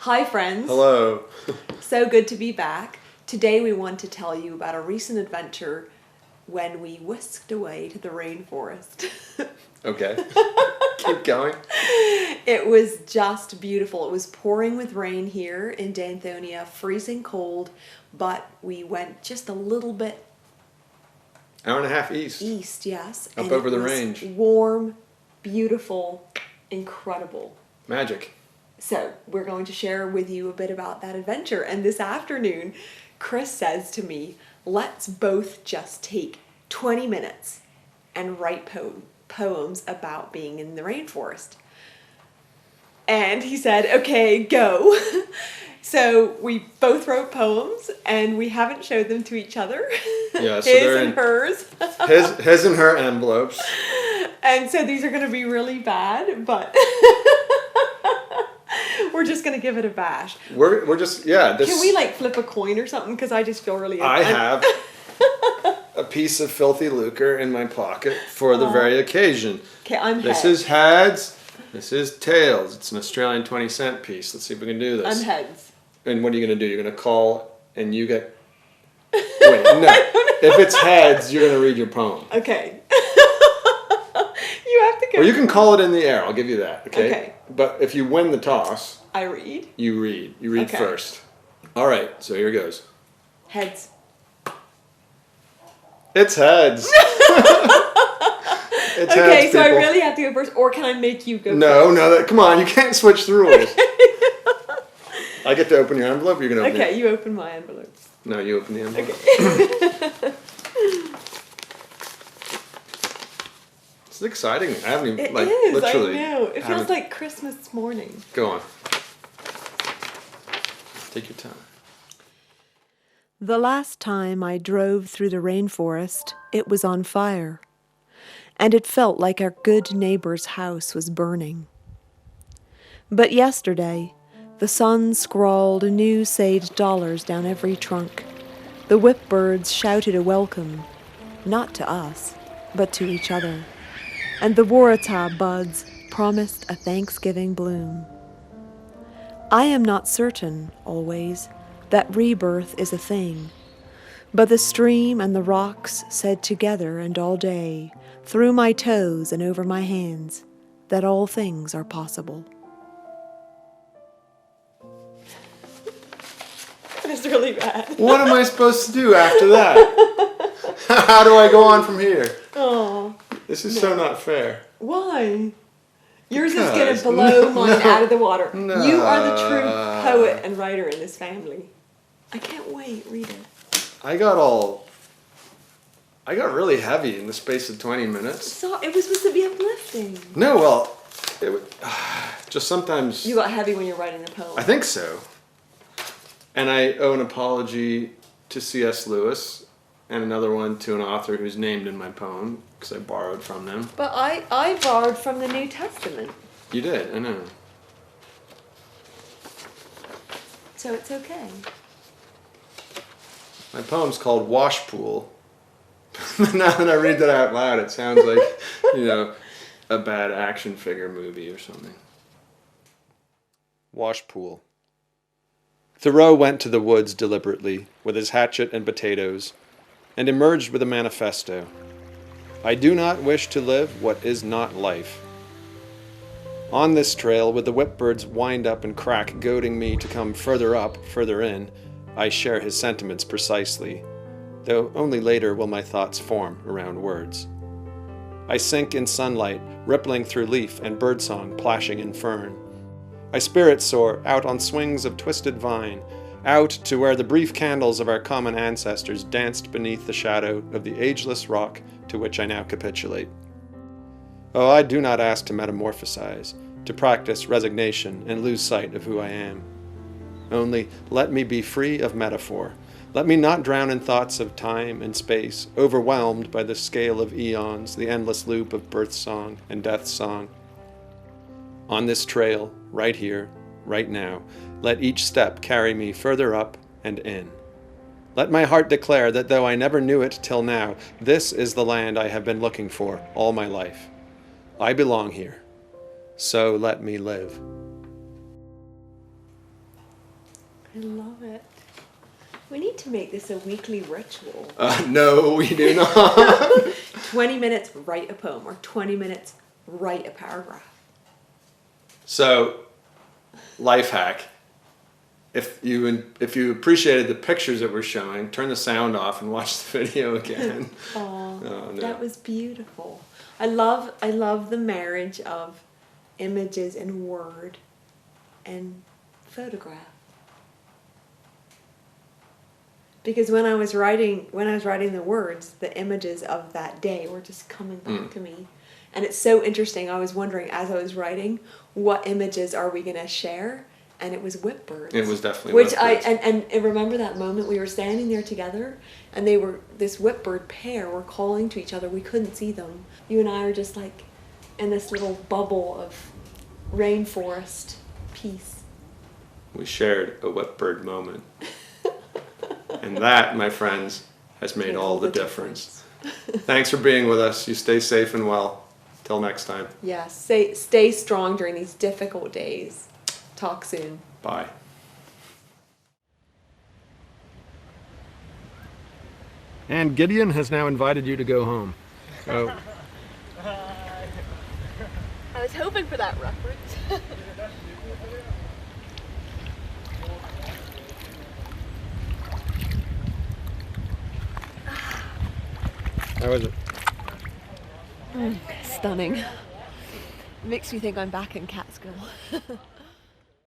Hi friends. Hello. So good to be back. Today we want to tell you about a recent adventure when we whisked away to the rainforest. Okay. Keep going. It was just beautiful. It was pouring with rain here in Danthonia, freezing cold, but we went just a little bit Hour and a half east. east, yes. Up and over it the was range. Warm, beautiful, incredible. Magic. So we're going to share with you a bit about that adventure. And this afternoon, Chris says to me, let's both just take 20 minutes and write poems about being in the rainforest. And he said, okay, go. So we both wrote poems and we haven't showed them to each other. Yeah, so his they're and in hers. his and her envelopes. And so these are going to be really bad, but we're just going to give it a bash. We're just, yeah. Can we like flip a coin or something? Because I just feel really... I have a piece of filthy lucre in my pocket for the very occasion. Okay, I'm This heads. is heads. This is tails. It's an Australian 20-cent piece. Let's see if we can do this. I'm heads. And what are you going to do? You're going to call and you get... Wait, no. If it's heads, you're going to read your poem. Okay. You have to go. Or you can call it in the air. I'll give you that. Okay. Okay. But if you win the toss, I read. you read. You read Okay. first. All right. So here goes. Heads. It's heads. It's Okay, heads, so I people. really have to go first, or can I make you go No, first? no. Come on. You can't switch the rules. I get to open your envelope. You're gonna open Okay, it. you open my envelope. No, you open the envelope. Okay. It's exciting. I haven't even It like is, literally. I know. It feels haven't- like Christmas morning. Go on. Take your time. The last time I drove through the rainforest, it was on fire, and it felt like our good neighbor's house was burning. But yesterday, the sun scrawled new saved dollars down every trunk. The whipbirds shouted a welcome, not to us, but to each other, and the waratah buds promised a Thanksgiving bloom. I am not certain, always, that rebirth is a thing, but the stream and the rocks said together and all day, through my toes and over my hands, that all things are possible. That's really bad. What am I supposed to do after that? How do I go on from here? Oh, This is so not fair. why? Yours is Because- going to blow mine No. out of the water. No. You are the true poet and writer in this family. I can't wait. Read it. I got really heavy in the space of 20 minutes. So, it was supposed to be uplifting. No, well, it would, just sometimes. You got heavy when you're writing a poem. I think so. And I owe an apology to C.S. Lewis and another one to an author who's named in my poem because I borrowed from them. But I borrowed from the New Testament, You did, I know. so it's okay. My poem's called Wash Pool. Now that I read that out loud, it sounds like, a bad action figure movie or something. Wash Pool. Thoreau went to the woods deliberately, with his hatchet and potatoes, and emerged with a manifesto. I do not wish to live what is not life. On this trail, with the whipbirds wind up and crack goading me to come further up, further in, I share his sentiments precisely, though only later will my thoughts form around words. I sink in sunlight, rippling through leaf and birdsong plashing in fern. I spirit soar out on swings of twisted vine, out to where the brief candles of our common ancestors danced beneath the shadow of the ageless rock to which I now capitulate. Oh, I do not ask to metamorphosize, to practice resignation and lose sight of who I am. Only let me be free of metaphor. Let me not drown in thoughts of time and space, overwhelmed by the scale of eons, the endless loop of birth song and death song. On this trail, right here, right now, let each step carry me further up and in. Let my heart declare that though I never knew it till now, this is the land I have been looking for all my life. I belong here, so let me live. I love it. We need to make this a weekly ritual. No, we do not. 20 minutes, write a poem, or 20 minutes, write a paragraph. So, life hack. If you appreciated the pictures that we're showing, turn the sound off and watch the video again. Oh, no. That was beautiful. I love the marriage of images and word and photograph. Because when I was writing the words, the images of that day were just coming back to me. And it's so interesting. I was wondering as I was writing, what images are we going to share? And it was whipbirds. It was definitely whipbirds. whipbirds. And remember that moment we were standing there together, and this whipbird pair were calling to each other. We couldn't see them. You and I are just like in this little bubble of rainforest peace. We shared a whipbird moment. And that, my friends, has made all the difference. Thanks for being with us. You stay safe and well. Till next time. Yes, stay strong during these difficult days. Talk soon. Bye. And Gideon has now invited you to go home. So. I was hoping for that reference. How was it? Stunning. Makes me think I'm back in Catskill.